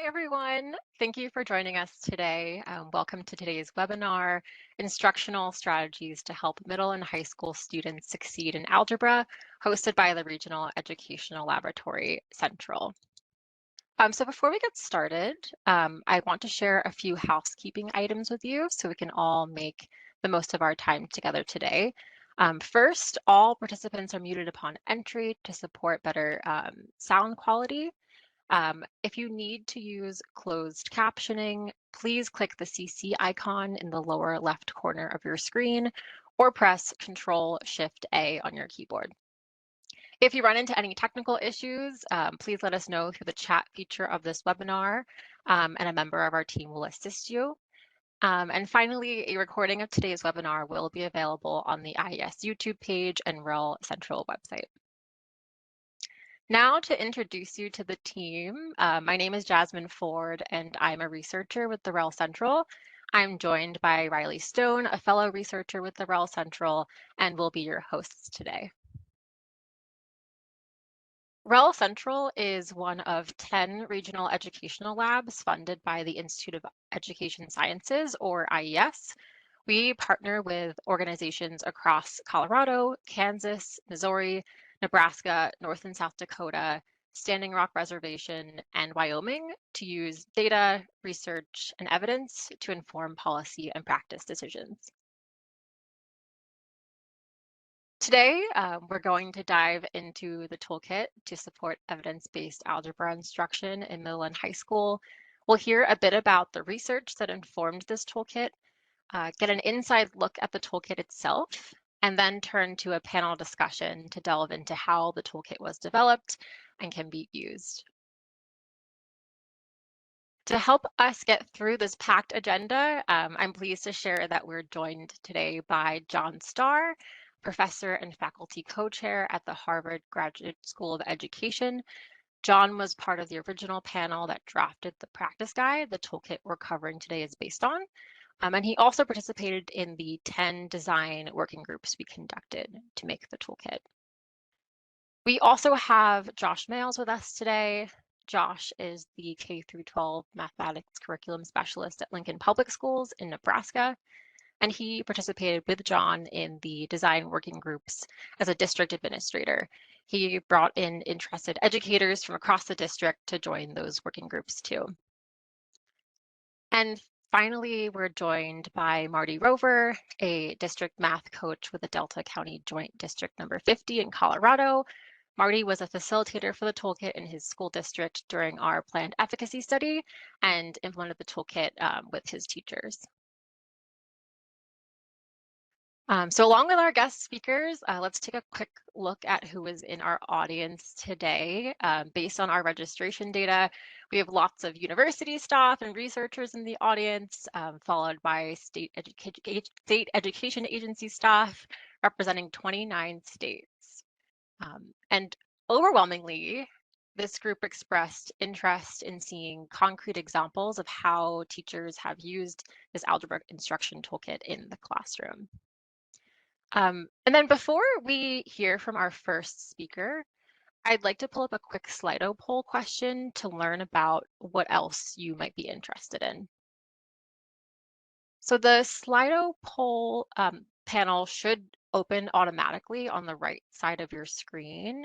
Hi, everyone. Thank you for joining us today. Welcome to today's webinar, Instructional Strategies to Help Middle and High School Students Succeed in Algebra, hosted by the Regional Educational Laboratory Central. So before we get started, I want to share a few housekeeping items with you so we can all make the most of our time together today. First, all participants are muted upon entry to support better sound quality. If you need to use closed captioning, please click the CC icon in the lower left corner of your screen or press Control-Shift-A on your keyboard. If you run into any technical issues, please let us know through the chat feature of this webinar, and a member of our team will assist you. And finally, a recording of today's webinar will be available on the IES YouTube page and REL Central website. Now to introduce you to the team, my name is Jasmine Ford and I'm a researcher with the REL Central. I'm joined by Riley Stone, a fellow researcher with the REL Central, and will be your hosts today. REL Central is one of 10 regional educational labs funded by the Institute of Education Sciences, or IES. We partner with organizations across Colorado, Kansas, Missouri, Nebraska, North and South Dakota, Standing Rock Reservation, and Wyoming to use data, research, and evidence to inform policy and practice decisions. Today, we're going to dive into the toolkit to support evidence-based algebra instruction in middle and high school. We'll hear a bit about the research that informed this toolkit, get an inside look at the toolkit itself, and then turn to a panel discussion to delve into how the toolkit was developed and can be used. To help us get through this packed agenda, I'm pleased to share that we're joined today by John Starr, professor and faculty co-chair at the Harvard Graduate School of Education. John was part of the original panel that drafted the practice guide the toolkit we're covering today is based on. And he also participated in the 10 design working groups we conducted to make the toolkit. We also have Josh Males with us today. Josh is the K-12 mathematics curriculum specialist at Lincoln Public Schools in Nebraska, and he participated with John in the design working groups as a district administrator. He brought in interested educators from across the district to join those working groups too. And finally, we're joined by Marty Rover, a district math coach with the Delta County Joint District number 50 in Colorado. Marty was a facilitator for the toolkit in his school district during our planned efficacy study and implemented the toolkit with his teachers. So along with our guest speakers, let's take a quick look at who is in our audience today. Based on our registration data, we have lots of university staff and researchers in the audience, followed by state education agency staff representing 29 states. And overwhelmingly, this group expressed interest in seeing concrete examples of how teachers have used this algebra instruction toolkit in the classroom. And then before we hear from our first speaker, I'd like to pull up a quick Slido poll question to learn about what else you might be interested in. So the Slido poll panel should open automatically on the right side of your screen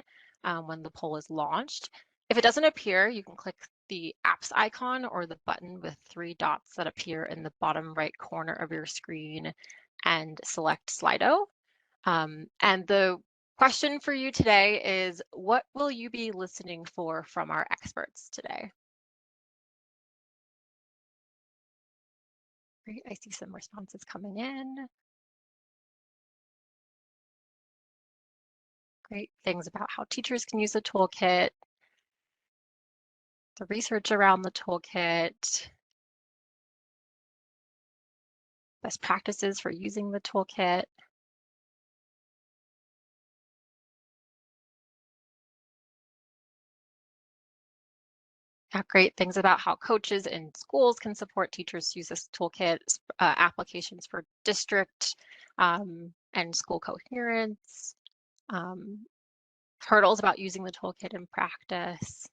when the poll is launched. If it doesn't appear, you can click the apps icon or the button with 3 dots that appear in the bottom right corner of your screen and select Slido. And the question for you today is, what will you be listening for from our experts today? Great, I see some responses coming in. Great things about how teachers can use the toolkit, the research around the toolkit, best practices for using the toolkit. Great things about how coaches in schools can support teachers to use this toolkit, applications for district and school coherence, hurdles about using the toolkit in practice.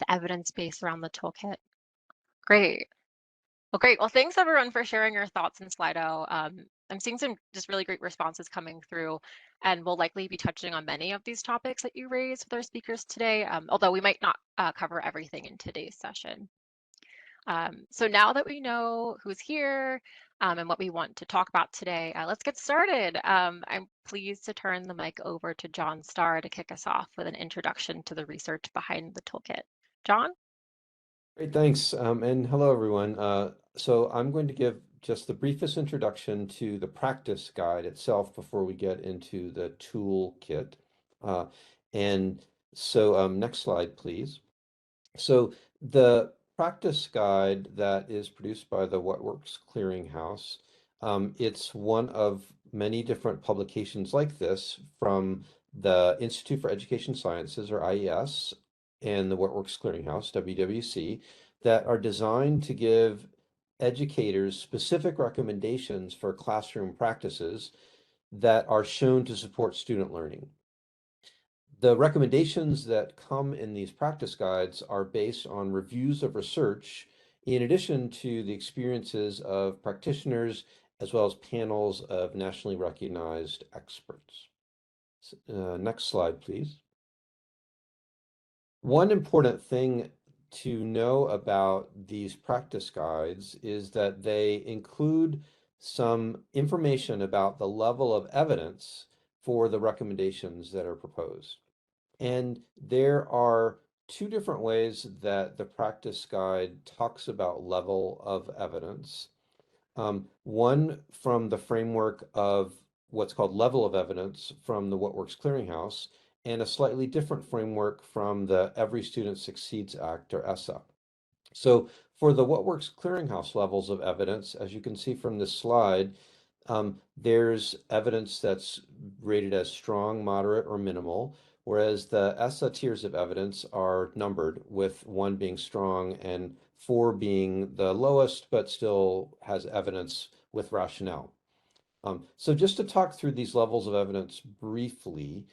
the evidence base around the toolkit. Great. Well, great. Well, thanks everyone for sharing your thoughts in Slido. I'm seeing some just really great responses coming through, and we'll likely be touching on many of these topics that you raised with our speakers today, although we might not cover everything in today's session. So now that we know who's here and what we want to talk about today, let's get started. I'm pleased to turn the mic over to John Starr to kick us off with an introduction to the research behind the toolkit. John? Great, thanks. And hello, everyone. So I'm going to give just the briefest introduction to the practice guide itself before we get into the toolkit. Uh, and so next slide, please. So the practice guide that is produced by the What Works Clearinghouse, it's one of many different publications like this from the Institute for Education Sciences, or IES, and the What Works Clearinghouse, WWC, that are designed to give educators specific recommendations for classroom practices that are shown to support student learning. The recommendations that come in these practice guides are based on reviews of research, in addition to the experiences of practitioners, as well as panels of nationally recognized experts. Next slide, please. One important thing to know about these practice guides is that they include some information about the level of evidence for the recommendations that are proposed. And there are two different ways that the practice guide talks about level of evidence. One from the framework of what's called level of evidence from the What Works Clearinghouse, and a slightly different framework from the Every Student Succeeds Act, or ESSA. So for the What Works Clearinghouse levels of evidence, as you can see from this slide, there's evidence that's rated as strong, moderate, or minimal, whereas the ESSA tiers of evidence are numbered, with 1 being strong and 4 being the lowest, but still has evidence with rationale. So just to talk through these levels of evidence briefly,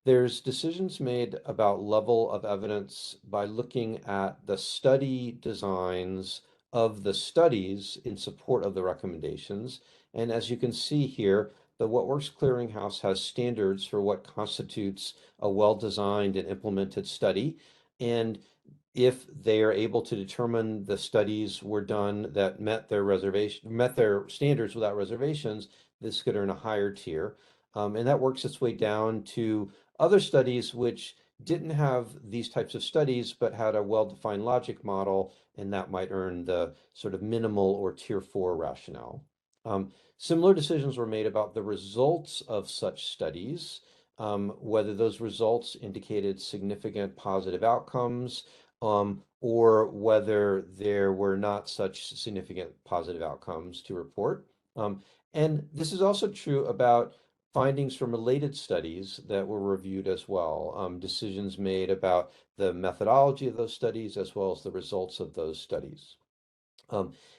there's decisions made about level of evidence by looking at the study designs of the studies in support of the recommendations. And as you can see here, the What Works Clearinghouse has standards for what constitutes a well-designed and implemented study. And if they are able to determine the studies were done that met their standards without reservations, this could earn a higher tier. And that works its way down to other studies which didn't have these types of studies, but had a well-defined logic model, and that might earn the sort of minimal or tier 4 rationale. Similar decisions were made about the results of such studies, whether those results indicated significant positive outcomes, or whether there were not such significant positive outcomes to report. And this is also true about findings from related studies that were reviewed as well, decisions made about the methodology of those studies as well as the results of those studies.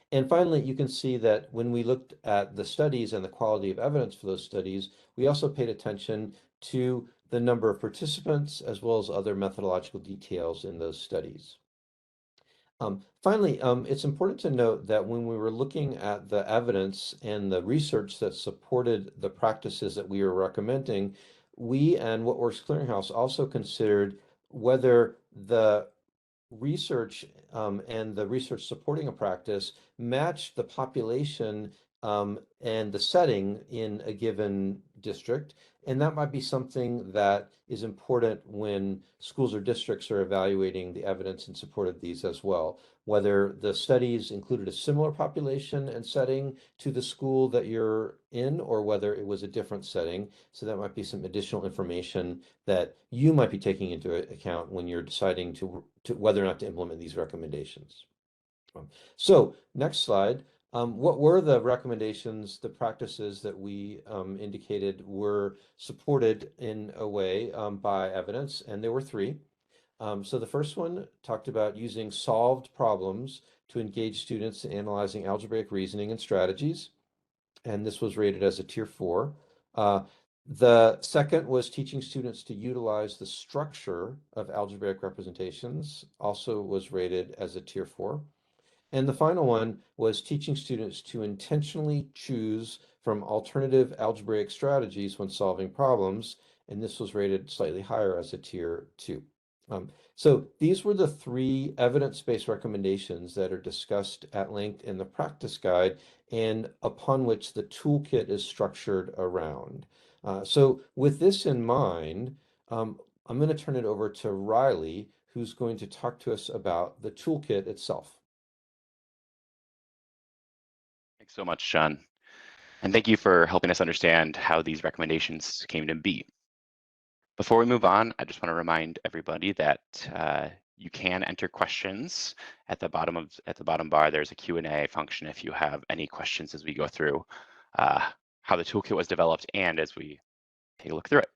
And finally, you can see that when we looked at the studies and the quality of evidence for those studies, we also paid attention to the number of participants as well as other methodological details in those studies. Finally, it's important to note that when we were looking at the evidence and the research that supported the practices that we were recommending, we and What Works Clearinghouse also considered whether the research and the research supporting a practice match the population and the setting in a given district. And that might be something that is important when schools or districts are evaluating the evidence in support of these as well, whether the studies included a similar population and setting to the school that you're in, or whether it was a different setting. So that might be some additional information that you might be taking into account when you're deciding to whether or not to implement these recommendations. So next slide. What were the recommendations, the practices that we indicated were supported in a way by evidence? And there were 3. So the first one talked about using solved problems to engage students in analyzing algebraic reasoning and strategies. And this was rated as a tier 4. The second was teaching students to utilize the structure of algebraic representations, also was rated as a tier 4. And the final one was teaching students to intentionally choose from alternative algebraic strategies when solving problems, and this was rated slightly higher as a tier 2. So these were the 3 evidence-based recommendations that are discussed at length in the practice guide and upon which the toolkit is structured around. So with this in mind, I'm going to turn it over to Riley, who's going to talk to us about the toolkit itself. Thanks so much, Sean. And thank you for helping us understand how these recommendations came to be. Before we move on, I just want to remind everybody that you can enter questions at the bottom bar. There's a Q&A function if you have any questions as we go through how the toolkit was developed and as we take a look through it.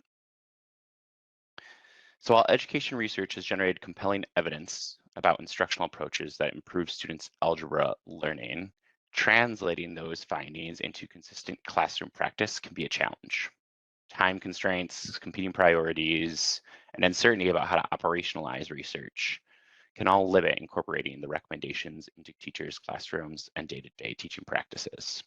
So while education research has generated compelling evidence about instructional approaches that improve students' algebra learning, translating those findings into consistent classroom practice can be a challenge. Time constraints, competing priorities, and uncertainty about how to operationalize research can all limit incorporating the recommendations into teachers' classrooms and day-to-day teaching practices.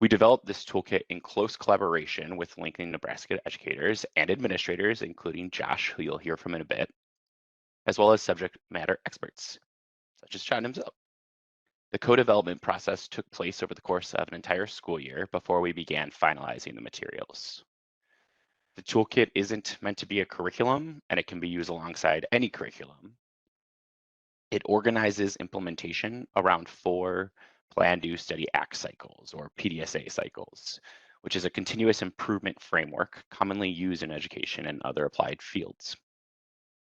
We developed this toolkit in close collaboration with Lincoln, Nebraska educators and administrators, including Josh, who you'll hear from in a bit, as well as subject matter experts, such as Sean himself. The co-development process took place over the course of an entire school year before we began finalizing the materials. The toolkit isn't meant to be a curriculum, and it can be used alongside any curriculum. It organizes implementation around 4 Plan, Do, Study, Act cycles, or PDSA cycles, which is a continuous improvement framework commonly used in education and other applied fields.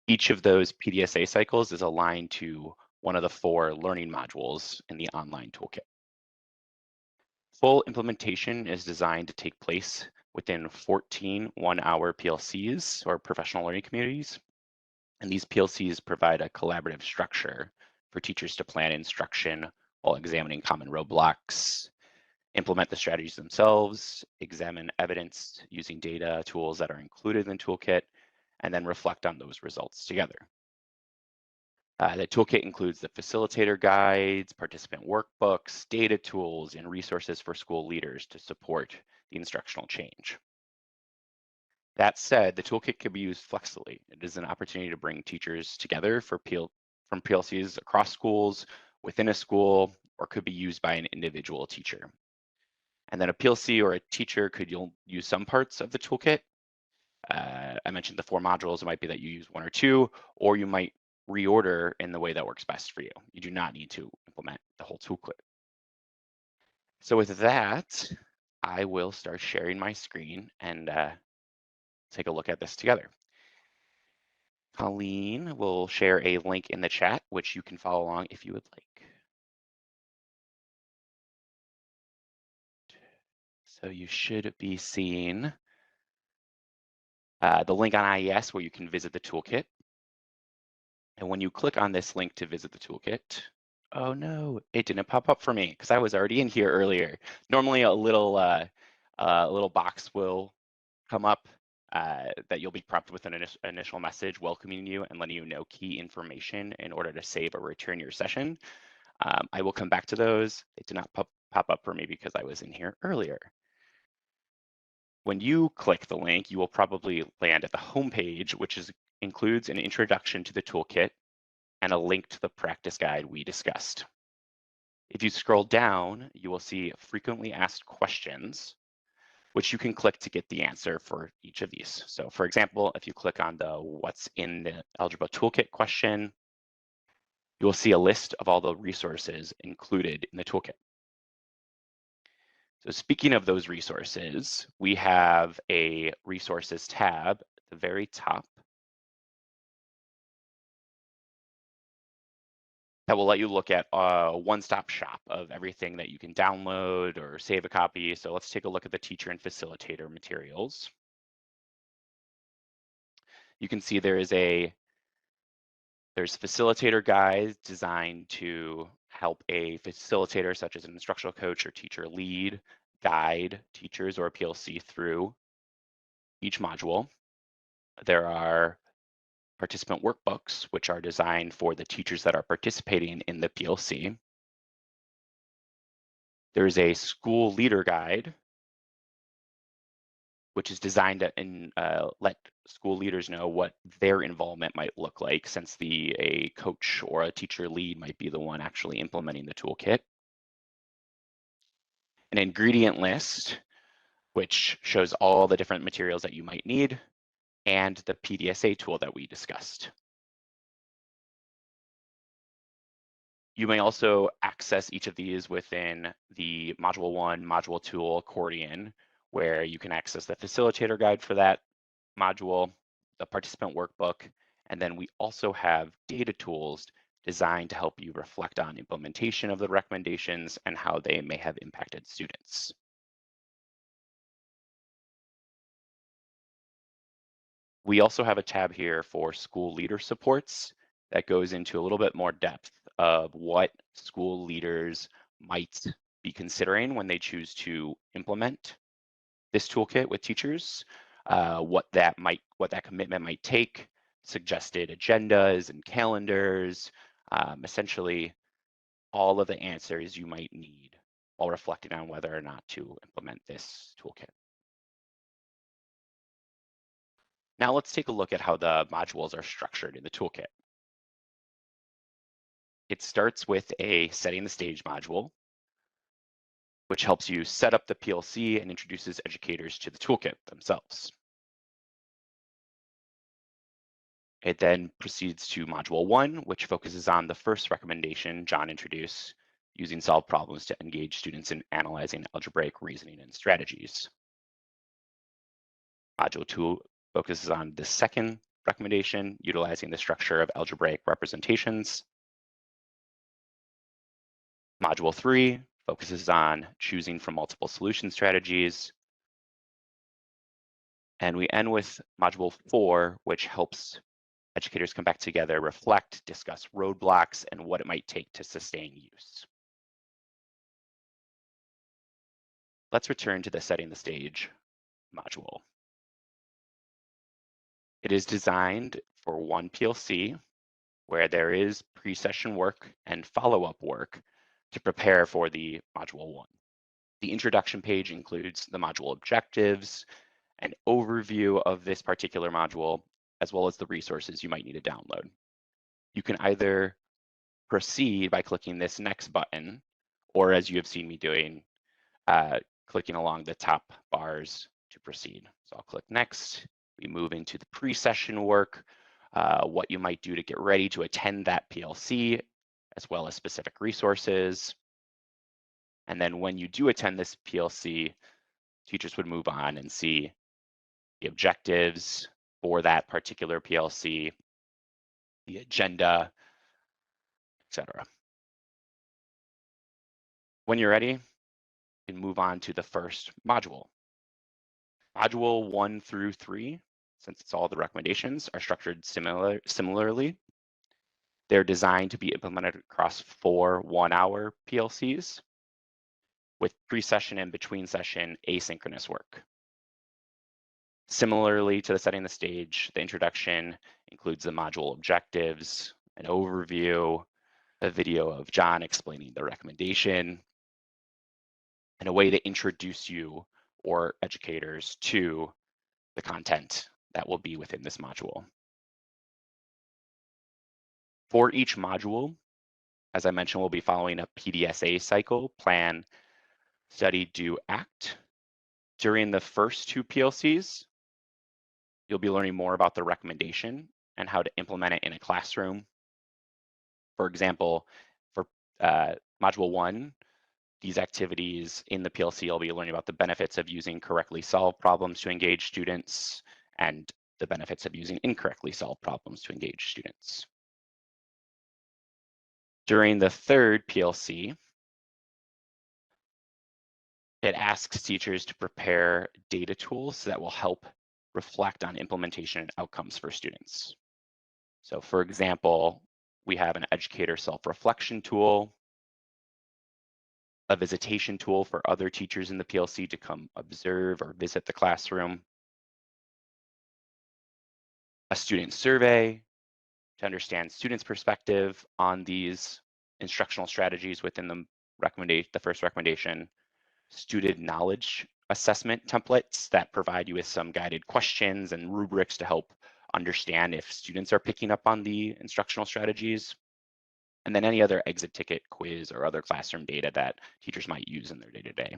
Each of those PDSA cycles is aligned to one of the 4 learning modules in the online toolkit. Full implementation is designed to take place within 14 one-hour PLCs, or professional learning communities. And these PLCs provide a collaborative structure for teachers to plan instruction while examining common roadblocks, implement the strategies themselves, examine evidence using data tools that are included in the toolkit, and then reflect on those results together. The toolkit includes the facilitator guides, participant workbooks, data tools, and resources for school leaders to support the instructional change. That said, the toolkit can be used flexibly. It is an opportunity to bring teachers together from PLCs across schools, within a school, or could be used by an individual teacher. And then a PLC or a teacher could use some parts of the toolkit. I mentioned the 4 modules. It might be that you use 1 or 2, or you might reorder in the way that works best for you. You do not need to implement the whole toolkit. So with that, I will start sharing my screen and take a look at this together. Colleen will share a link in the chat, which you can follow along if you would like. So you should be seeing the link on IES where you can visit the toolkit. And when you click on this link to visit the toolkit, oh no, it didn't pop up for me because I was already in here earlier. Normally a little box will come up that you'll be prompted with an initial message welcoming you and letting you know key information in order to save or return your session. I will come back to those. It did not pop up for me because I was in here earlier. When you click the link, you will probably land at the home page, which includes an introduction to the toolkit and a link to the practice guide we discussed. If you scroll down, you will see frequently asked questions, which you can click to get the answer for each of these. So for example, if you click on the what's in the algebra toolkit question, you will see a list of all the resources included in the toolkit. So speaking of those resources, we have a resources tab at the very top that will let you look at a one-stop shop of everything that you can download or save a copy. So let's take a look at the teacher and facilitator materials. You can see there's facilitator guides designed to help a facilitator such as an instructional coach or teacher lead guide teachers or PLC through each module. There are participant workbooks, which are designed for the teachers that are participating in the PLC. There's a school leader guide, which is designed to let school leaders know what their involvement might look like, since a coach or a teacher lead might be the one actually implementing the toolkit. An ingredient list, which shows all the different materials that you might need, and the PDSA tool that we discussed. You may also access each of these within the Module 1, Module 2 accordion, where you can access the facilitator guide for that module, the participant workbook, and then we also have data tools designed to help you reflect on implementation of the recommendations and how they may have impacted students. We also have a tab here for school leader supports that goes into a little bit more depth of what school leaders might be considering when they choose to implement this toolkit with teachers, what that commitment might take, suggested agendas and calendars, essentially all of the answers you might need while reflecting on whether or not to implement this toolkit. Now let's take a look at how the modules are structured in the toolkit. It starts with a setting the stage module, which helps you set up the PLC and introduces educators to the toolkit themselves. It then proceeds to module 1, which focuses on the first recommendation John introduced, using solved problems to engage students in analyzing algebraic reasoning and strategies. Module 2 focuses on the second recommendation, utilizing the structure of algebraic representations. Module 3 focuses on choosing from multiple solution strategies. And we end with module 4, which helps educators come back together, reflect, discuss roadblocks, and what it might take to sustain use. Let's return to the setting the stage module. It is designed for one PLC where there is pre-session work and follow-up work to prepare for the module 1. The introduction page includes the module objectives, an overview of this particular module, as well as the resources you might need to download. You can either proceed by clicking this next button, or as you have seen me doing, clicking along the top bars to proceed. So I'll click next. We move into the pre-session work, what you might do to get ready to attend that PLC, as well as specific resources. And then when you do attend this PLC, teachers would move on and see the objectives for that particular PLC, the agenda, etc. When you're ready, you can move on to the first module. Module 1 through 3, since it's all the recommendations, are structured similarly. They're designed to be implemented across 4 one-hour PLCs with pre-session and between session asynchronous work. Similarly to the setting the stage, the introduction includes the module objectives, an overview, a video of John explaining the recommendation, and a way to introduce you or educators to the content that will be within this module. For each module, as I mentioned, we'll be following a PDSA cycle, plan, study, do, act. During the first 2 PLCs, you'll be learning more about the recommendation and how to implement it in a classroom. For example, for module 1, these activities in the PLC, you'll be learning about the benefits of using correctly solved problems to engage students and the benefits of using incorrectly solved problems to engage students. During the third PLC, it asks teachers to prepare data tools that will help reflect on implementation and outcomes for students. So for example, we have an educator self-reflection tool, a visitation tool for other teachers in the PLC to come observe or visit the classroom, a student survey to understand students' perspective on these instructional strategies within the first recommendation, student knowledge assessment templates that provide you with some guided questions and rubrics to help understand if students are picking up on the instructional strategies, and then any other exit ticket, quiz, or other classroom data that teachers might use in their day-to-day.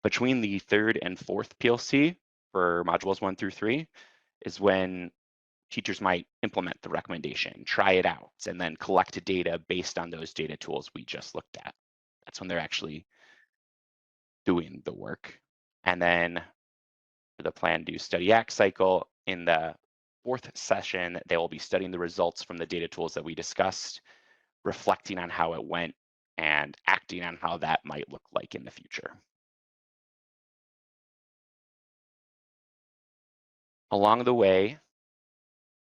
Between the third and fourth PLC for modules 1 through 3 is when teachers might implement the recommendation, try it out, and then collect data based on those data tools we just looked at. That's when they're actually doing the work. And then for the plan, do, study, act cycle, in the fourth session, they will be studying the results from the data tools that we discussed, reflecting on how it went, and acting on how that might look like in the future. Along the way,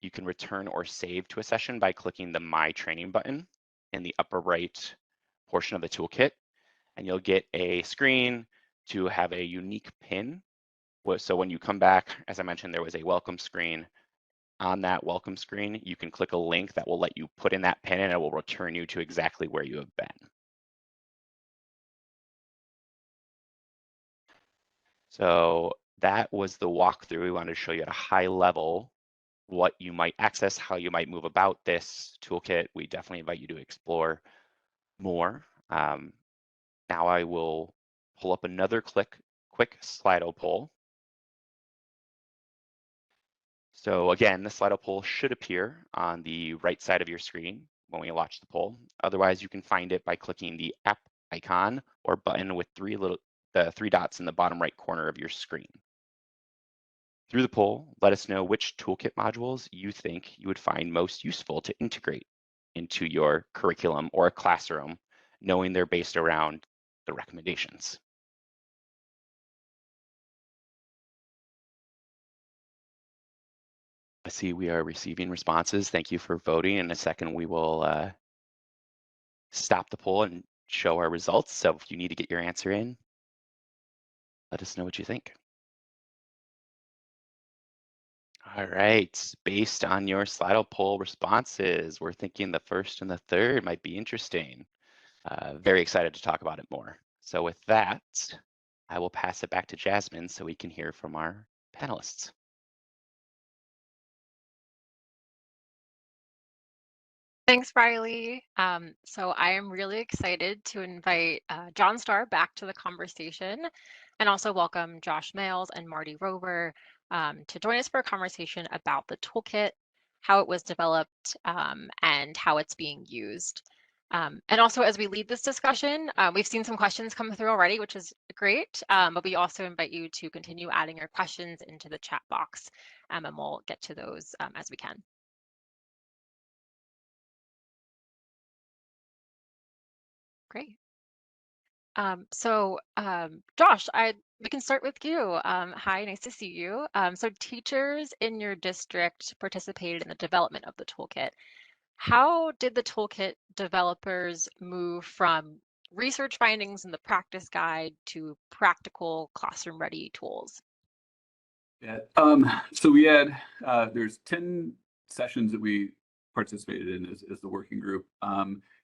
you can return or save to a session by clicking the My Training button in the upper right portion of the toolkit, and you'll get a screen to have a unique pin. So when you come back, as I mentioned, there was a welcome screen. On that welcome screen, you can click a link that will let you put in that pin, and it will return you to exactly where you have been. So that was the walkthrough. We wanted to show you at a high level what you might access, how you might move about this toolkit. We definitely invite you to explore more. Now I will pull up another quick Slido poll. So again, the Slido poll should appear on the right side of your screen when we launch the poll. Otherwise, you can find it by clicking the app icon or button with the three dots in the bottom right corner of your screen. Through the poll, let us know which toolkit modules you think you would find most useful to integrate into your curriculum or classroom, knowing they're based around the recommendations. I see we are receiving responses. Thank you for voting. In a second, we will stop the poll and show our results. So if you need to get your answer in, let us know what you think. All right, based on your Slido poll responses, we're thinking the first and the third might be interesting. Very excited to talk about it more. So with that, I will pass it back to Jasmine so we can hear from our panelists. Thanks, Riley. So I am really excited to invite John Starr back to the conversation, and also welcome Josh Males and Marty Rover to join us for a conversation about the toolkit, how it was developed, and how it's being used. And also, as we lead this discussion, we've seen some questions come through already, which is great, but we also invite you to continue adding your questions into the chat box, and we'll get to those as we can. Great. Josh, we can start with you. Hi, nice to see you. So teachers in your district participated in the development of the toolkit. How did the toolkit developers move from research findings in the practice guide to practical classroom-ready tools? Yeah, so we had, there's 10 sessions that we participated in as the working group.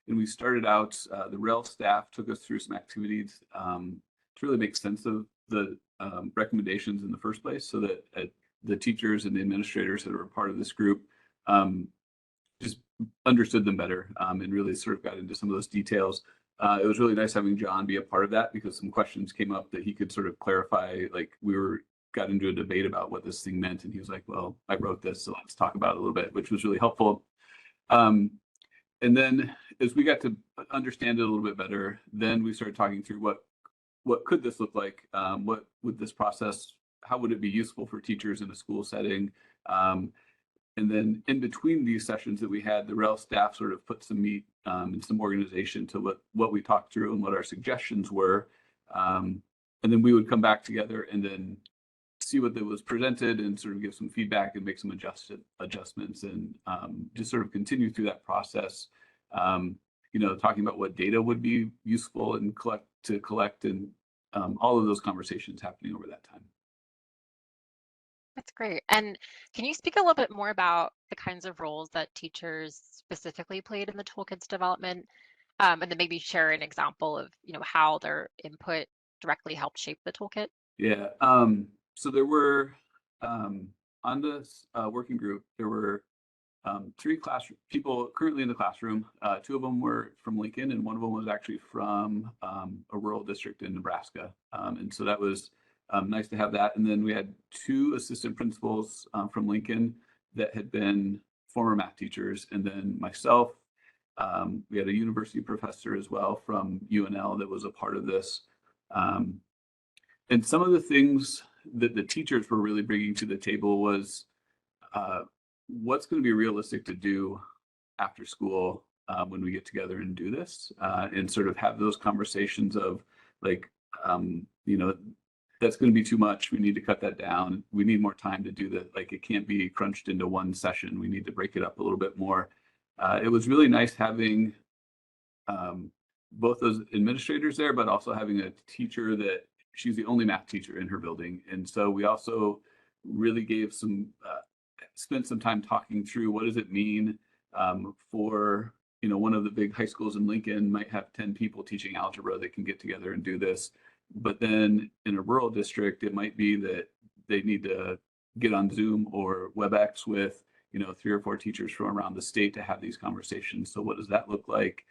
And we started out, the REL staff took us through some activities to really make sense of the recommendations in the first place, so that the teachers and the administrators that were part of this group just understood them better and really sort of got into some of those details. It was really nice having John be a part of that, because some questions came up that he could sort of clarify. Like, got into a debate about what this thing meant, and he was like, well, I wrote this, so let's talk about it a little bit, which was really helpful. And then as we got to understand it a little bit better, then we started talking through what could this look like? What would this process, how would it be useful for teachers in a school setting? And then in between these sessions that we had, the REL staff sort of put some meat and some organization to what we talked through and what our suggestions were. And then we would come back together and then see what that was presented and sort of give some feedback and make some adjustments, and just sort of continue through that process talking about what data would be useful and collect and all of those conversations happening over that time. That's great. And can you speak a little bit more about the kinds of roles that teachers specifically played in the toolkit's development? And then maybe share an example of, how their input directly helped shape the toolkit? Yeah. So there were on this working group, there were 3 people currently in the classroom. 2 of them were from Lincoln, and one of them was actually from a rural district in Nebraska. And so that was nice to have that. And then we had 2 assistant principals from Lincoln that had been former math teachers, and then myself. We had a university professor as well from UNL that was a part of this. And some of the things that the teachers were really bringing to the table was what's going to be realistic to do after school when we get together and do this, and sort of have those conversations of like, that's going to be too much. We need to cut that down. We need more time to do that. Like, it can't be crunched into one session. We need to break it up a little bit more. It was really nice having both those administrators there, but also having a teacher that she's the only math teacher in her building. And so we also really gave spent some time talking through what does it mean for, one of the big high schools in Lincoln might have 10 people teaching algebra that can get together and do this. But then in a rural district, it might be that they need to get on Zoom or WebEx with, 3 or 4 teachers from around the state to have these conversations. So what does that look like?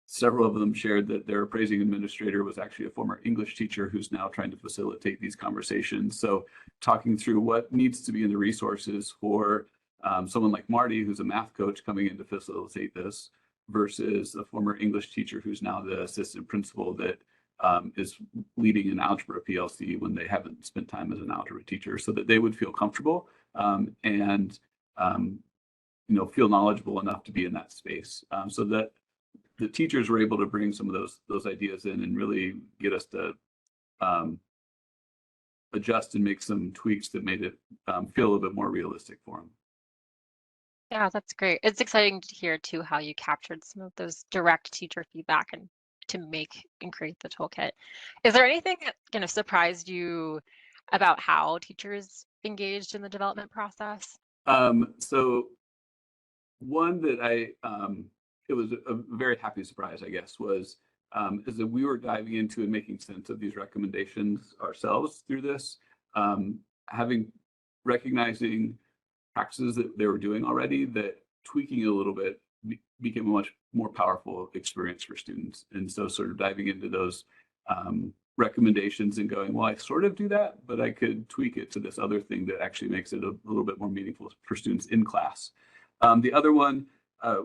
Several of them shared that their appraising administrator was actually a former English teacher who's now trying to facilitate these conversations. So talking through what needs to be in the resources for someone like Marty, who's a math coach coming in to facilitate this, versus a former English teacher who's now the assistant principal that is leading an algebra PLC when they haven't spent time as an algebra teacher, so that they would feel comfortable and feel knowledgeable enough to be in that space, so that the teachers were able to bring some of those ideas in and really get us to adjust and make some tweaks that made it feel a little bit more realistic for them. Yeah, that's great. It's exciting to hear too how you captured some of those direct teacher feedback and to make and create the toolkit. Is there anything that surprised you about how teachers engaged in the development process? So one that it was a very happy surprise, I guess, was is that we were diving into and making sense of these recommendations ourselves through this, recognizing practices that they were doing already, that tweaking it a little bit became a much more powerful experience for students. And so sort of diving into those recommendations and going, well, I sort of do that, but I could tweak it to this other thing that actually makes it a little bit more meaningful for students in class. The other one,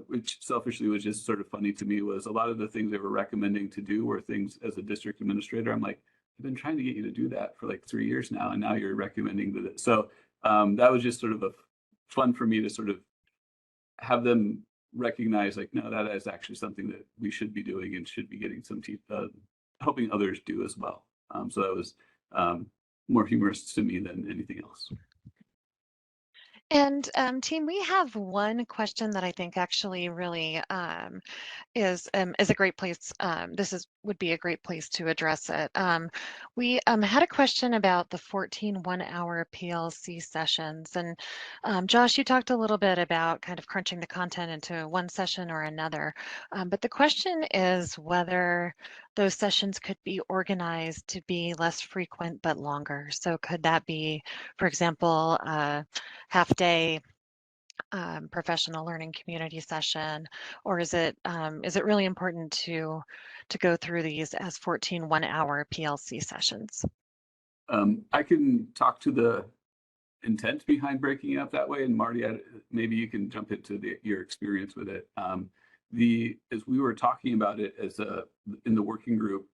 which selfishly was just sort of funny to me, was a lot of the things they were recommending to do were things as a district administrator. I'm like, I've been trying to get you to do that for like 3 years now, and now you're recommending that. So that was just sort of fun for me to sort of have them recognize, like, no, that is actually something that we should be doing and should be getting some helping others do as well. So that was more humorous to me than anything else. And team, we have one question that I think actually really is a great place. Would be a great place to address it. We had a question about the 14 one-hour PLC sessions, and Josh, you talked a little bit about kind of crunching the content into one session or another, but the question is whether those sessions could be organized to be less frequent but longer. So could that be, for example, a half-day professional learning community session, or is it really important to go through these as 14 one-hour PLC sessions? I can talk to the intent behind breaking it up that way, and Marty, maybe you can jump into your experience with it. As we were talking about it in the working group,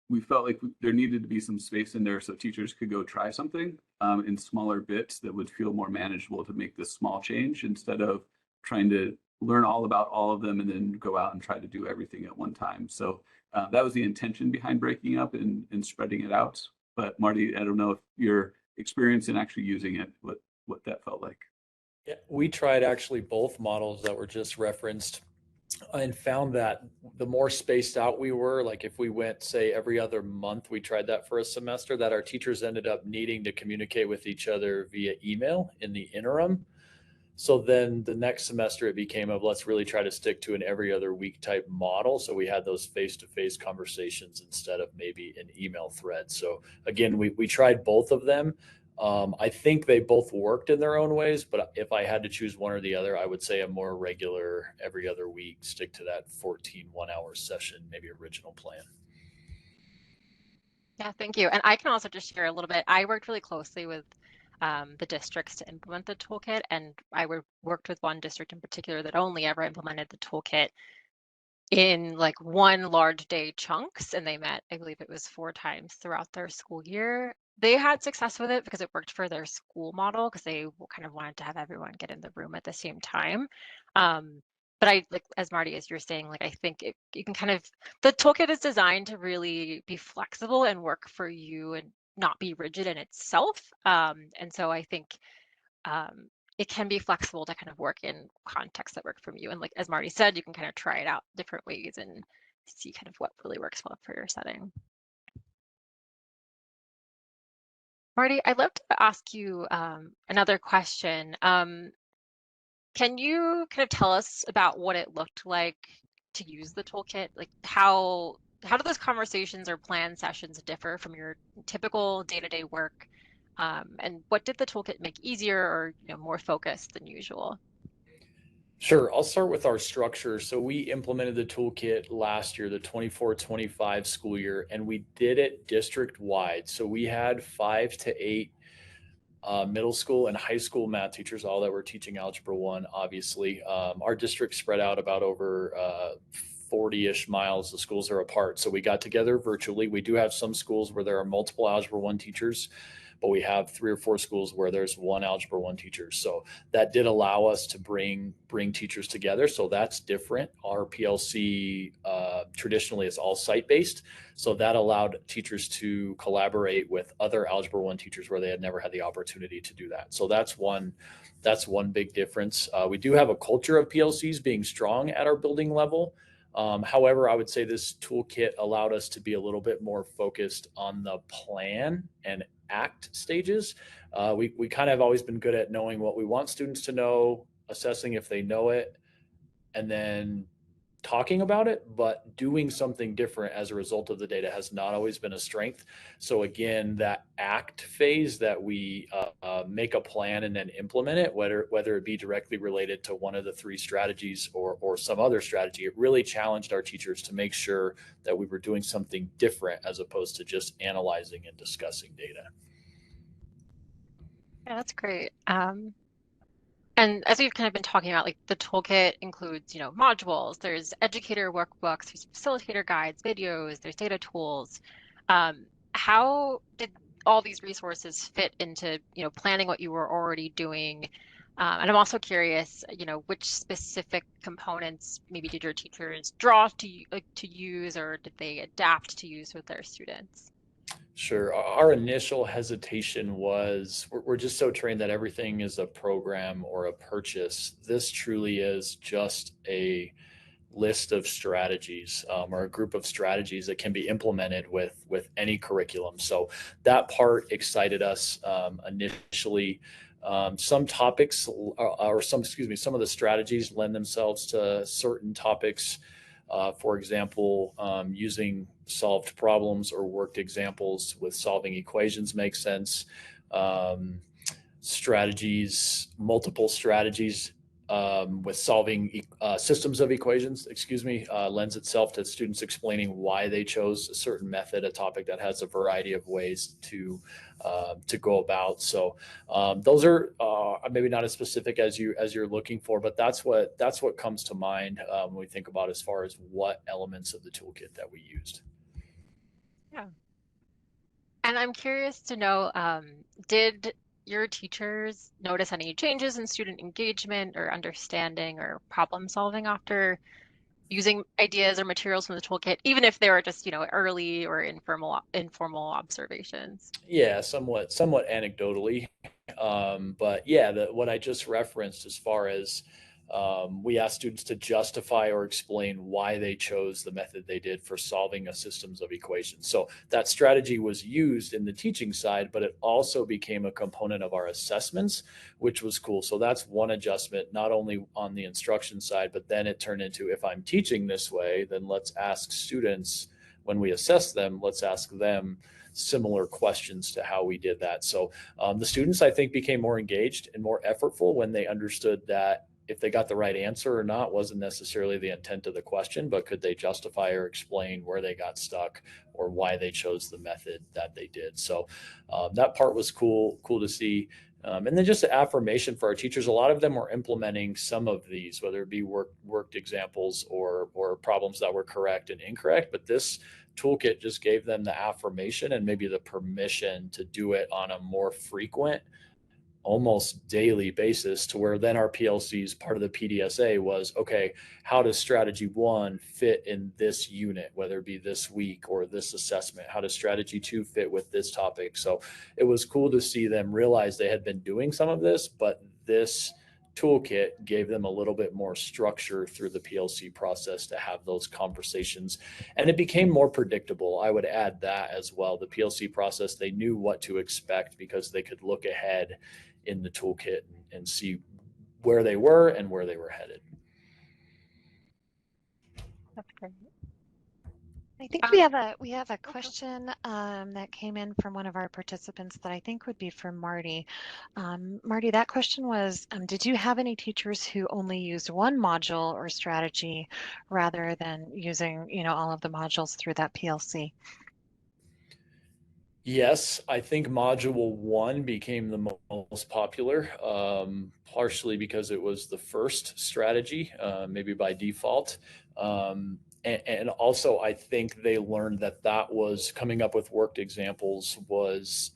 we felt like there needed to be some space in there so teachers could go try something in smaller bits that would feel more manageable to make this small change, instead of trying to learn all about all of them and then go out and try to do everything at one time. So that was the intention behind breaking up and spreading it out. But Marty, I don't know if your experience in actually using it, what that felt like. Yeah, we tried actually both models that were just referenced and found that the more spaced out we were, like if we went, say, every other month, we tried that for a semester, that our teachers ended up needing to communicate with each other via email in the interim. So then the next semester it became of let's really try to stick to an every other week type model. So we had those face-to-face conversations instead of maybe an email thread. So again, we tried both of them. I think they both worked in their own ways, but if I had to choose one or the other, I would say a more regular every other week, stick to that 14 1-hour session, maybe original plan. Yeah, thank you. And I can also just share a little bit. I worked really closely with the districts to implement the toolkit, and I worked with one district in particular that only ever implemented the toolkit in like one large day chunks, and they met, I believe it was 4 times throughout their school year. They had success with it because it worked for their school model because they kind of wanted to have everyone get in the room at the same time. But I like, as Marty, as you're saying, like I think you can kind of, the toolkit is designed to really be flexible and work for you and not be rigid in itself. And so I think um, it can be flexible to kind of work in contexts that work for you. And like as Marty said, you can kind of try it out different ways and see kind of what really works well for your setting. Marty, I'd love to ask you another question. Can you kind of tell us about what it looked like to use the toolkit? Like how do those conversations or plan sessions differ from your typical day-to-day work? And what did the toolkit make easier or more focused than usual? Sure. I'll start with our structure. So we implemented the toolkit last year, the 24-25 school year, and we did it district wide. So we had 5 to 8 middle school and high school math teachers, all that were teaching Algebra 1, obviously. Our district spread out about over 40-ish miles. The schools are apart. So we got together virtually. We do have some schools where there are multiple Algebra 1 teachers, but we have 3 or 4 schools where there's one Algebra 1 teacher. So that did allow us to bring teachers together. So that's different. Our PLC traditionally is all site-based. So that allowed teachers to collaborate with other Algebra 1 teachers where they had never had the opportunity to do that. So that's one big difference. We do have a culture of PLCs being strong at our building level. However, I would say this toolkit allowed us to be a little bit more focused on the plan and act stages. We kind of have always been good at knowing what we want students to know, assessing if they know it, and then talking about it, but doing something different as a result of the data has not always been a strength. So again, that act phase that we make a plan and then implement it, whether it be directly related to one of the 3 strategies or some other strategy, it really challenged our teachers to make sure that we were doing something different as opposed to just analyzing and discussing data. Yeah, that's great. And as we've kind of been talking about, like the toolkit includes, modules, there's educator workbooks, there's facilitator guides, videos, there's data tools. How did all these resources fit into, planning what you were already doing? And I'm also curious, which specific components maybe did your teachers draw to use, or did they adapt to use with their students? Sure. Our initial hesitation was we're just so trained that everything is a program or a purchase. This truly is just a list of strategies or a group of strategies that can be implemented with any curriculum. So that part excited us initially. Some topics some of the strategies lend themselves to certain topics. For example, using solved problems or worked examples with solving equations makes sense. Multiple strategies with solving systems of equations, lends itself to students explaining why they chose a certain method, a topic that has a variety of ways to go about. So those are maybe not as specific as you're looking for, but that's what comes to mind when we think about as far as what elements of the toolkit that we used. Yeah. And I'm curious to know, did your teachers notice any changes in student engagement or understanding or problem solving after using ideas or materials from the toolkit, even if they were just, early or informal observations? Yeah, somewhat anecdotally. But yeah, what I just referenced as far as we asked students to justify or explain why they chose the method they did for solving a systems of equations. So that strategy was used in the teaching side, but it also became a component of our assessments, which was cool. So that's one adjustment, not only on the instruction side, but then it turned into, if I'm teaching this way, then let's ask students, when we assess them, let's ask them similar questions to how we did that. So the students, I think, became more engaged and more effortful when they understood that if they got the right answer or not wasn't necessarily the intent of the question, but could they justify or explain where they got stuck or why they chose the method that they did. So that part was cool to see. And then just the affirmation for our teachers, a lot of them were implementing some of these, whether it be worked examples or problems that were correct and incorrect. But this toolkit just gave them the affirmation and maybe the permission to do it on a more frequent, almost daily basis, to where then our PLC's part of the PDSA was, okay, how does strategy 1 fit in this unit, whether it be this week or this assessment? How does strategy 2 fit with this topic? So it was cool to see them realize they had been doing some of this, but this toolkit gave them a little bit more structure through the PLC process to have those conversations. And it became more predictable. I would add that as well. The PLC process, they knew what to expect because they could look ahead in the toolkit and see where they were and where they were headed. That's great. I think we have a question that came in from one of our participants that I think would be for Marty. Marty, that question was, did you have any teachers who only used one module or strategy rather than using, all of the modules through that PLC? Yes, I think module 1 became the most popular, partially because it was the first strategy, maybe by default. And also, I think they learned that was coming up with worked examples was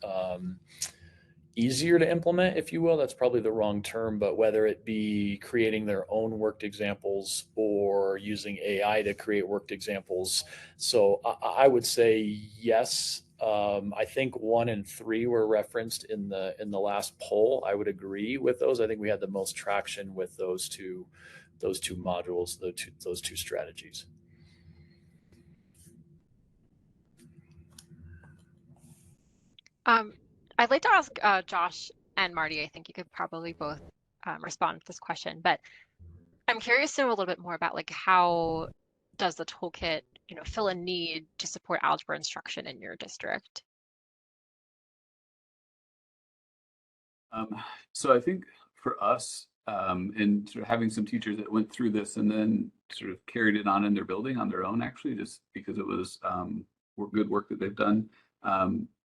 easier to implement, if you will. That's probably the wrong term, but whether it be creating their own worked examples or using AI to create worked examples. So I would say yes. I think 1 and 3 were referenced in the last poll. I would agree with those. I think we had the most traction with those two modules, those two strategies. I'd like to ask Josh and Marty, I think you could probably both respond to this question, but I'm curious to know a little bit more about like how does the toolkit, fill a need to support algebra instruction in your district? So I think for us, and sort of having some teachers that went through this and then sort of carried it on in their building on their own, actually, just because it was good work that they've done.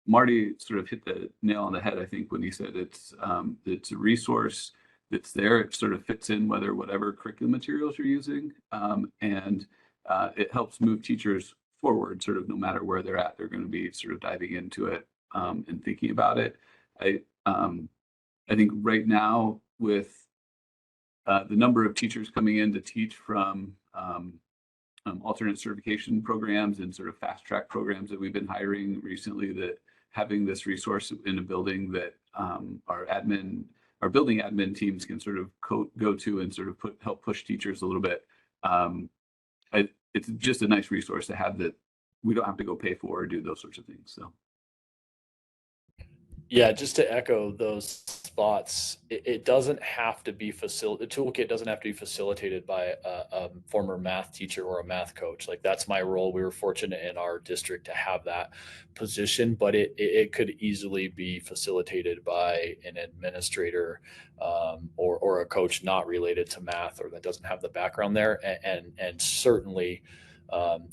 Marty sort of hit the nail on the head, I think, when he said it's a resource that's there. It sort of fits in whatever curriculum materials you're using, and it helps move teachers forward, sort of no matter where they're at. They're going to be sort of diving into it and thinking about it. I think right now with the number of teachers coming in to teach from alternate certification programs and sort of fast track programs that we've been hiring recently, that having this resource in a building that our building admin teams can sort of go to and sort of help push teachers a little bit. It's just a nice resource to have that we don't have to go pay for or do those sorts of things. So. Yeah, just to echo those thoughts, it doesn't have to be the toolkit doesn't have to be facilitated by a former math teacher or a math coach. Like, that's my role. We were fortunate in our district to have that position, but it could easily be facilitated by an administrator or a coach not related to math or that doesn't have the background there. And certainly,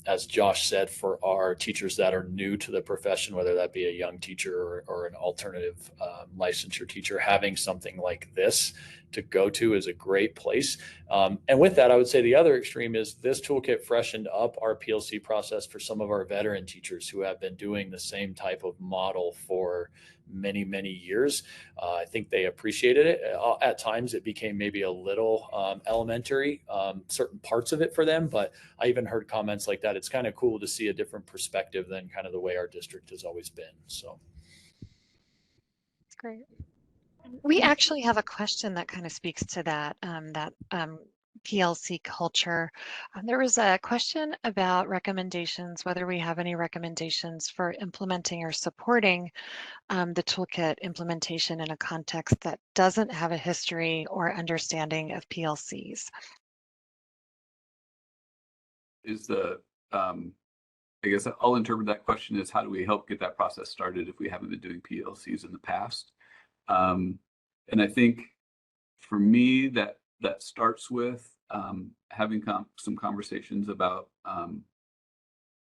as Josh said, for our teachers that are new to the profession, whether that be a young teacher or an alternative licensure teacher, having something like this to go to is a great place. And with that, I would say the other extreme is this toolkit freshened up our PLC process for some of our veteran teachers who have been doing the same type of model for many, many years. I think they appreciated it. At times it became maybe a little elementary, certain parts of it for them, but I even heard comments like that. It's kind of cool to see a different perspective than kind of the way our district has always been. So. That's great. We actually have a question that kind of speaks to that, PLC culture. There was a question about recommendations, whether we have any recommendations for implementing or supporting the toolkit implementation in a context that doesn't have a history or understanding of PLCs. Is the I guess I'll interpret that question as how do we help get that process started if we haven't been doing PLCs in the past? And I think for me that starts with having some conversations about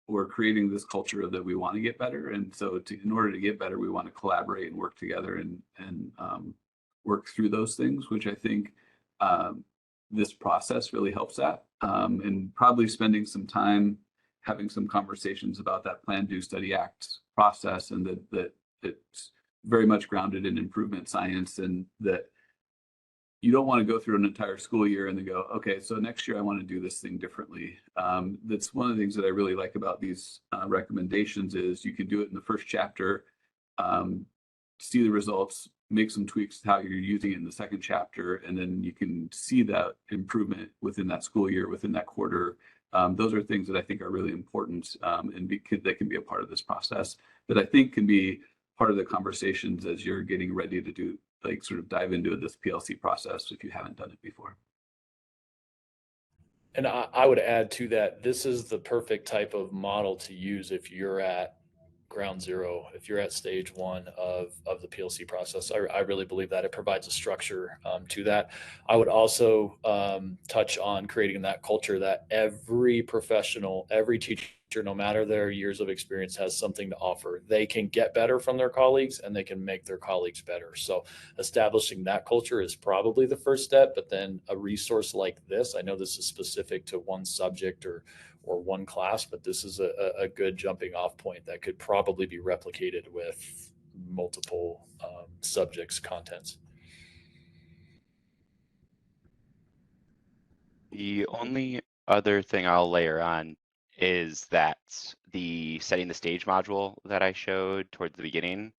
or creating this culture that we want to get better. And so in order to get better, we want to collaborate and work together and work through those things, which I think this process really helps at. And probably spending some time having some conversations about that plan, do, study, act process, and that it's very much grounded in improvement science, and that you don't want to go through an entire school year and then go, okay, so next year I want to do this thing differently. That's one of the things that I really like about these recommendations is you can do it in the first chapter, see the results, make some tweaks to how you're using it in the second chapter, and then you can see that improvement within that school year, within that quarter. Those are things that I think are really important and that can be a part of this process that I think can be part of the conversations as you're getting ready to do, like sort of dive into this PLC process if you haven't done it before. And I would add to that, this is the perfect type of model to use if you're at ground zero, if you're at stage one of the PLC process. I really believe that it provides a structure to that. I would also touch on creating that culture that every professional, every teacher, no matter their years of experience, has something to offer. They can get better from their colleagues and they can make their colleagues better. So establishing that culture is probably the first step, but then a resource like this, I know this is specific to one subject or one class, but this is a good jumping off point that could probably be replicated with multiple subjects, contents. The only other thing I'll layer on is that the setting the stage module that I showed towards the beginning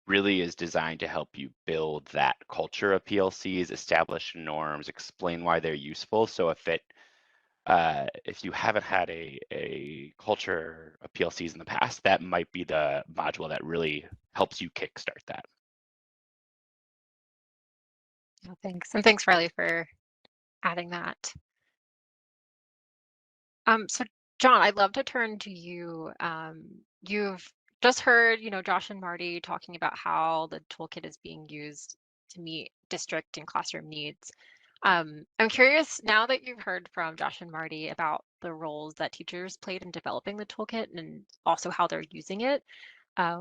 really is designed to help you build that culture of PLCs, establish norms, explain why they're useful. So if you haven't had a culture of PLCs in the past, that might be the module that really helps you kickstart that. Oh, thanks. And thanks, Riley, for adding that. So John, I'd love to turn to you. You've just heard, Josh and Marty talking about how the toolkit is being used to meet district and classroom needs. I'm curious, now that you've heard from Josh and Marty about the roles that teachers played in developing the toolkit and also how they're using it,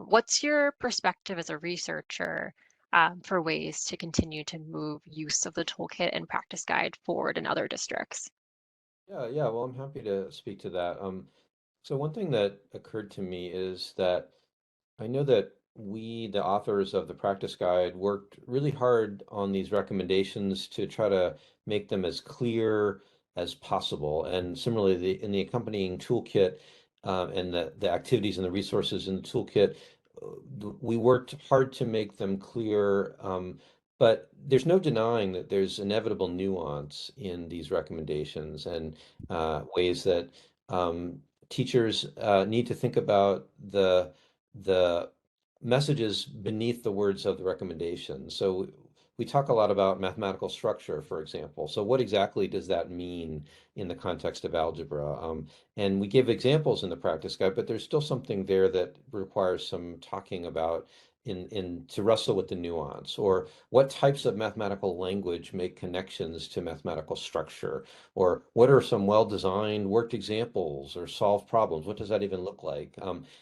what's your perspective as a researcher for ways to continue to move use of the toolkit and practice guide forward in other districts? Yeah. Well, I'm happy to speak to that. So one thing that occurred to me is that I know that we, the authors of the practice guide, worked really hard on these recommendations to try to make them as clear as possible. And similarly, in the accompanying toolkit and the activities and the resources in the toolkit, we worked hard to make them clear. But there's no denying that there's inevitable nuance in these recommendations and ways that teachers need to think about the messages beneath the words of the recommendation. So we talk a lot about mathematical structure, for example. So what exactly does that mean in the context of algebra? And we give examples in the practice guide, but there's still something there that requires some talking about in to wrestle with the nuance, or what types of mathematical language make connections to mathematical structure, or what are some well-designed worked examples or solved problems? What does that even look like?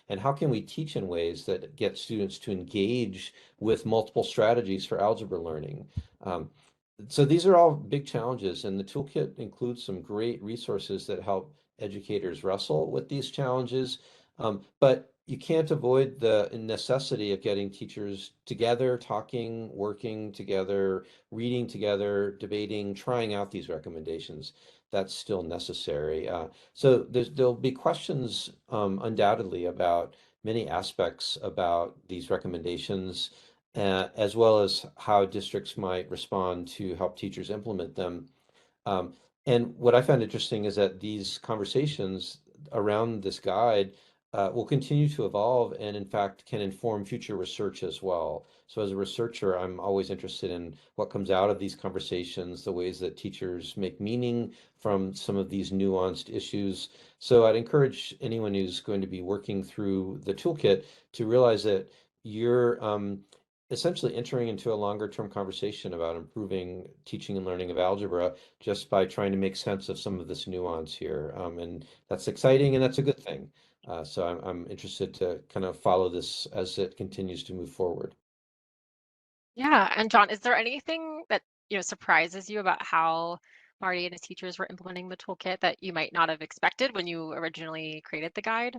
And how can we teach in ways that get students to engage with multiple strategies for algebra learning? So these are all big challenges, and the toolkit includes some great resources that help educators wrestle with these challenges. But you can't avoid the necessity of getting teachers together, talking, working together, reading together, debating, trying out these recommendations. That's still necessary. So there'll be questions undoubtedly about many aspects about these recommendations as well as how districts might respond to help teachers implement them. Um, and what I found interesting is that these conversations around this guide will continue to evolve and, in fact, can inform future research as well. So, as a researcher, I'm always interested in what comes out of these conversations, the ways that teachers make meaning from some of these nuanced issues. So, I'd encourage anyone who's going to be working through the toolkit to realize that you're essentially entering into a longer term conversation about improving teaching and learning of algebra just by trying to make sense of some of this nuance here. And that's exciting and that's a good thing. So I'm interested to kind of follow this as it continues to move forward. Yeah, and John, is there anything that, surprises you about how Marty and his teachers were implementing the toolkit that you might not have expected when you originally created the guide?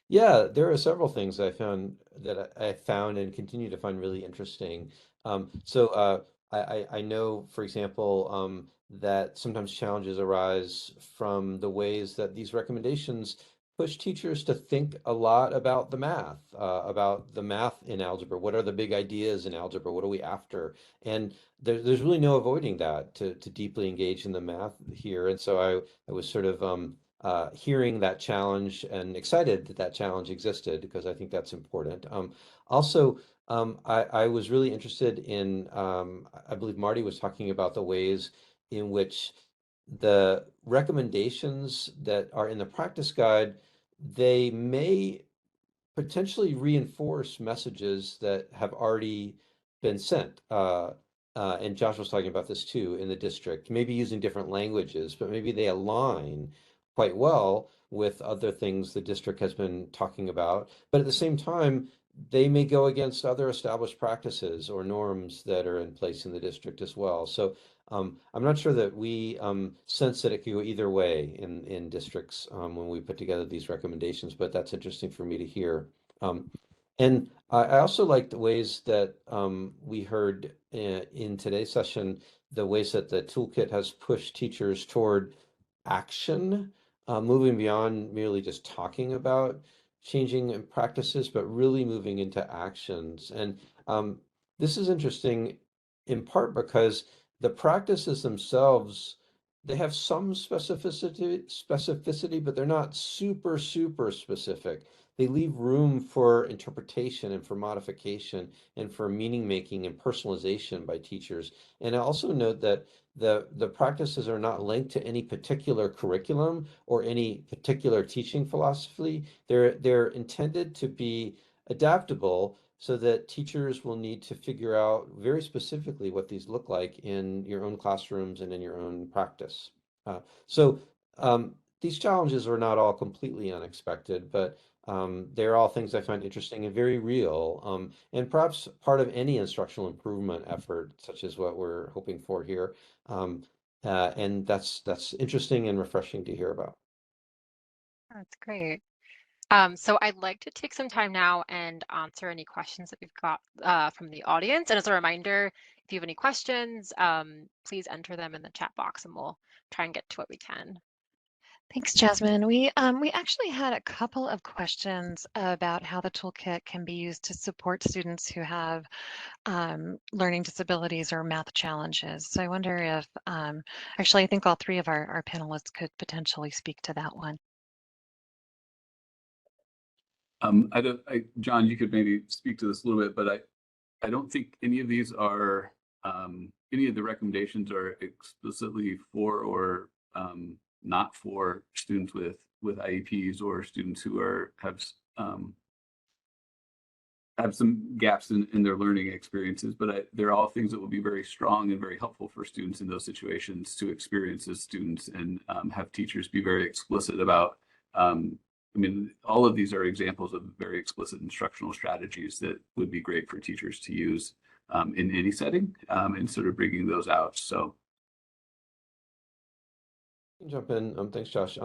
Yeah, there are several things I found and continue to find really interesting. I know, for example, that sometimes challenges arise from the ways that these recommendations push teachers to think a lot about the math in algebra. What are the big ideas in algebra? What are we after? And there's really no avoiding that to deeply engage in the math here. And so I was sort of hearing that challenge and excited that that challenge existed because I think that's important. Also, I was really interested in, I believe Marty was talking about the ways in which the recommendations that are in the practice guide, they may potentially reinforce messages that have already been sent. And Josh was talking about this too in the district, maybe using different languages, but maybe they align quite well with other things the district has been talking about. But at the same time, they may go against other established practices or norms that are in place in the district as well. So I'm not sure that we sense that it could go either way in districts when we put together these recommendations, but that's interesting for me to hear. Um, and I also like the ways that we heard in today's session, the ways that the toolkit has pushed teachers toward action, moving beyond merely just talking about changing practices, but really moving into actions. And this is interesting in part because the practices themselves, they have some specificity, but they're not super specific. They leave room for interpretation and for modification and for meaning making and personalization by teachers. And I also note that the practices are not linked to any particular curriculum or any particular teaching philosophy. They're intended to be adaptable so that teachers will need to figure out very specifically what these look like in your own classrooms and in your own practice. So these challenges are not all completely unexpected, but they're all things I find interesting and very real, and perhaps part of any instructional improvement effort, such as what we're hoping for here. Um, and that's interesting and refreshing to hear about. That's great. So I'd like to take some time now and answer any questions that we've got from the audience. And as a reminder, if you have any questions, please enter them in the chat box and we'll try and get to what we can. Thanks, Jasmine. We actually had a couple of questions about how the toolkit can be used to support students who have learning disabilities or math challenges. So I wonder if, actually, I think all three of our panelists could potentially speak to that one. John, you could maybe speak to this a little bit, but I don't think any of these are, any of the recommendations are explicitly for or not for students with IEPs or students who have some gaps in their learning experiences, but they're all things that will be very strong and very helpful for students in those situations to experience as students and have teachers be very explicit about. I mean, all of these are examples of very explicit instructional strategies that would be great for teachers to use in any setting and sort of bringing those out. So Jump in. Thanks, Josh.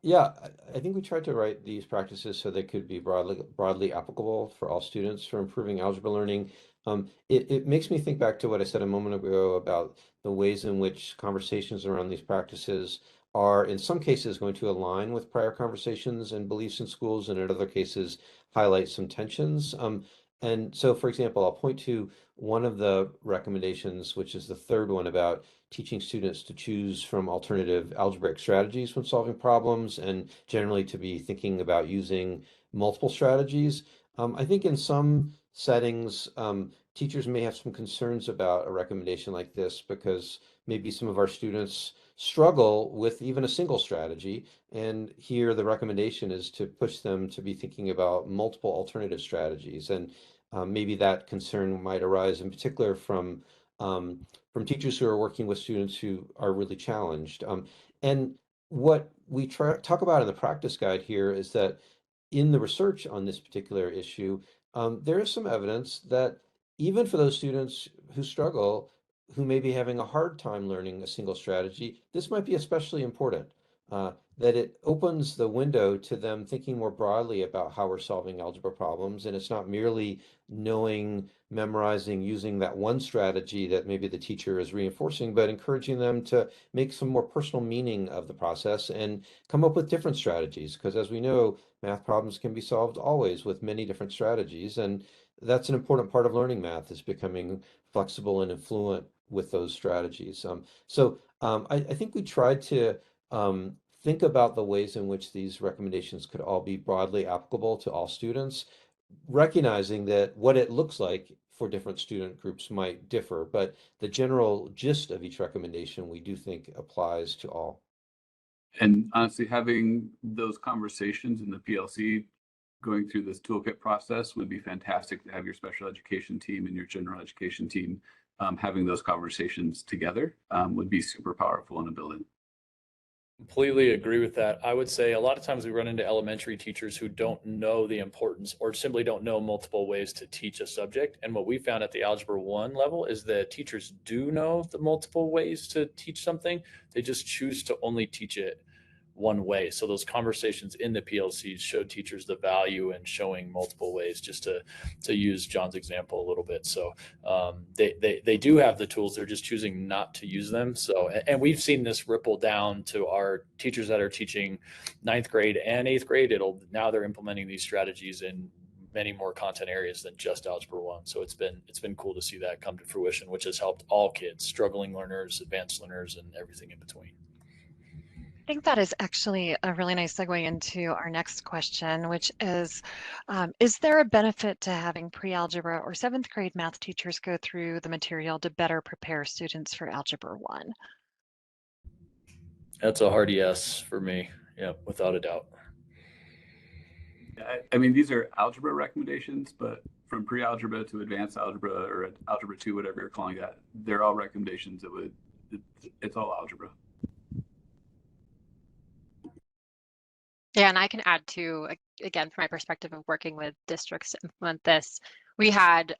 Yeah, I think we tried to write these practices so they could be broadly applicable for all students for improving algebra learning. It makes me think back to what I said a moment ago about the ways in which conversations around these practices are, in some cases, going to align with prior conversations and beliefs in schools, and in other cases, highlight some tensions. And so, for example, I'll point to one of the recommendations, which is the third one about teaching students to choose from alternative algebraic strategies when solving problems and generally to be thinking about using multiple strategies. I think in some settings, teachers may have some concerns about a recommendation like this because maybe some of our students struggle with even a single strategy. And here the recommendation is to push them to be thinking about multiple alternative strategies. And maybe that concern might arise in particular from teachers who are working with students who are really challenged. And what we talk about in the practice guide here is that in the research on this particular issue, there is some evidence that even for those students who struggle, who may be having a hard time learning a single strategy, this might be especially important. That it opens the window to them thinking more broadly about how we're solving algebra problems. And it's not merely knowing, memorizing, using that one strategy that maybe the teacher is reinforcing, but encouraging them to make some more personal meaning of the process and come up with different strategies. Because as we know, math problems can be solved always with many different strategies. And that's an important part of learning math, is becoming flexible and influent with those strategies. I think we tried to think about the ways in which these recommendations could all be broadly applicable to all students, recognizing that what it looks like for different student groups might differ, but the general gist of each recommendation we do think applies to all. And honestly, having those conversations in the PLC going through this toolkit process would be fantastic to have your special education team and your general education team having those conversations together would be super powerful in a building. Completely agree with that. I would say a lot of times we run into elementary teachers who don't know the importance or simply don't know multiple ways to teach a subject. And what we found at the Algebra 1 level is that teachers do know the multiple ways to teach something. They just choose to only teach it one way. So those conversations in the PLCs show teachers the value in showing multiple ways, just to use John's example a little bit. So they do have the tools, they're just choosing not to use them. So, and we've seen this ripple down to our teachers that are teaching 9th grade and 8th grade. Now they're implementing these strategies in many more content areas than just Algebra 1. So it's been cool to see that come to fruition, which has helped all kids, struggling learners, advanced learners, and everything in between. I think that is actually a really nice segue into our next question, which is there a benefit to having pre-algebra or 7th grade math teachers go through the material to better prepare students for Algebra 1? That's a hard yes for me. Yeah, without a doubt. I mean, these are algebra recommendations, but from pre-algebra to advanced algebra or algebra 2, whatever you're calling that, they're all recommendations it's all algebra. Yeah, and I can add to, again, from my perspective of working with districts to implement this, we had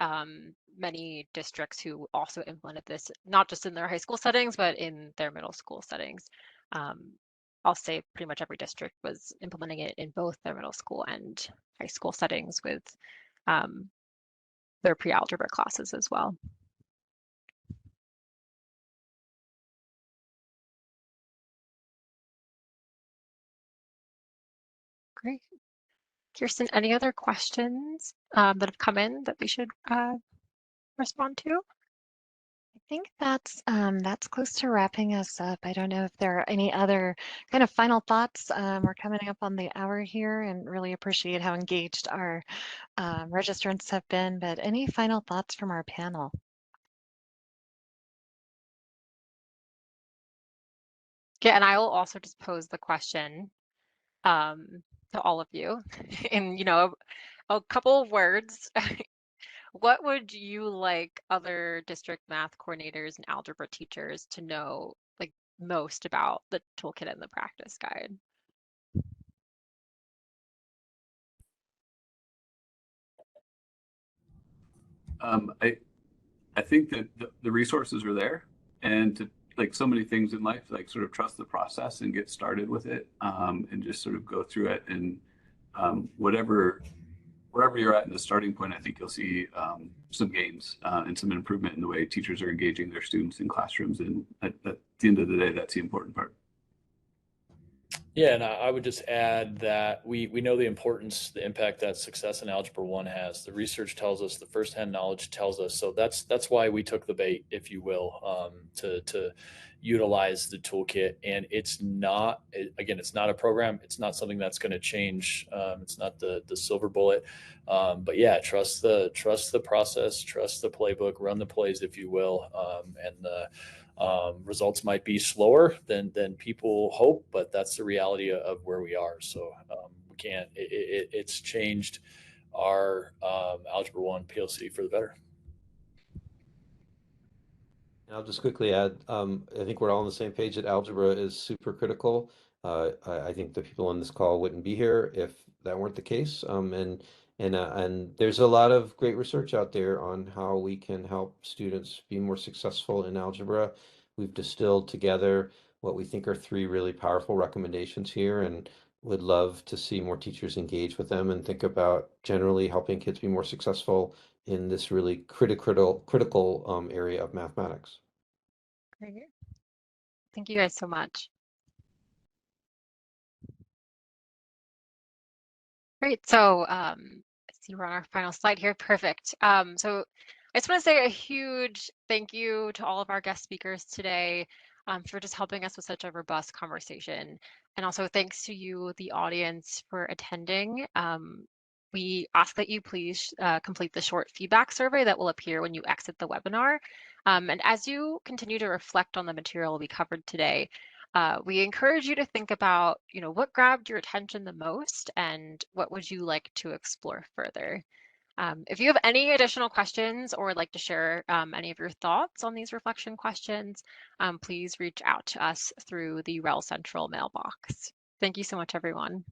many districts who also implemented this, not just in their high school settings, but in their middle school settings. I'll say pretty much every district was implementing it in both their middle school and high school settings with their pre-algebra classes as well. Great. Kirsten, any other questions that have come in that we should respond to? I think that's close to wrapping us up. I don't know if there are any other kind of final thoughts. We're coming up on the hour here and really appreciate how engaged our registrants have been, but any final thoughts from our panel? Yeah, and I will also just pose the question to all of you in, a couple of words. What would you like other district math coordinators and algebra teachers to know like most about the toolkit and the practice guide? I think that the resources are there, and to like so many things in life, like sort of trust the process and get started with it, and just sort of go through it. And wherever you're at in the starting point, I think you'll see some gains and some improvement in the way teachers are engaging their students in classrooms. And at the end of the day, that's the important part. Yeah, and I would just add that we know the importance, the impact that success in Algebra 1 has. The research tells us, the firsthand knowledge tells us. So that's why we took the bait, if you will, to utilize the toolkit. And it's not, again, it's not a program. It's not something that's going to change. It's not the silver bullet. But yeah, trust the process, trust the playbook, run the plays, if you will, and the results might be slower than people hope, but that's the reality of where we are. So we can't. It's changed our Algebra 1 PLC for the better. And I'll just quickly add, I think we're all on the same page that algebra is super critical. I think the people on this call wouldn't be here if that weren't the case. And there's a lot of great research out there on how we can help students be more successful in algebra. We've distilled together what we think are 3 really powerful recommendations here, and would love to see more teachers engage with them and think about generally helping kids be more successful in this really critical area of mathematics. Great. Thank you guys so much. Great. So I see we're on our final slide here. Perfect. So I just want to say a huge thank you to all of our guest speakers today for just helping us with such a robust conversation. And also thanks to you, the audience, for attending. We ask that you please complete the short feedback survey that will appear when you exit the webinar. And as you continue to reflect on the material we covered today, we encourage you to think about, what grabbed your attention the most and what would you like to explore further. If you have any additional questions or would like to share any of your thoughts on these reflection questions, please reach out to us through the REL Central mailbox. Thank you so much, everyone.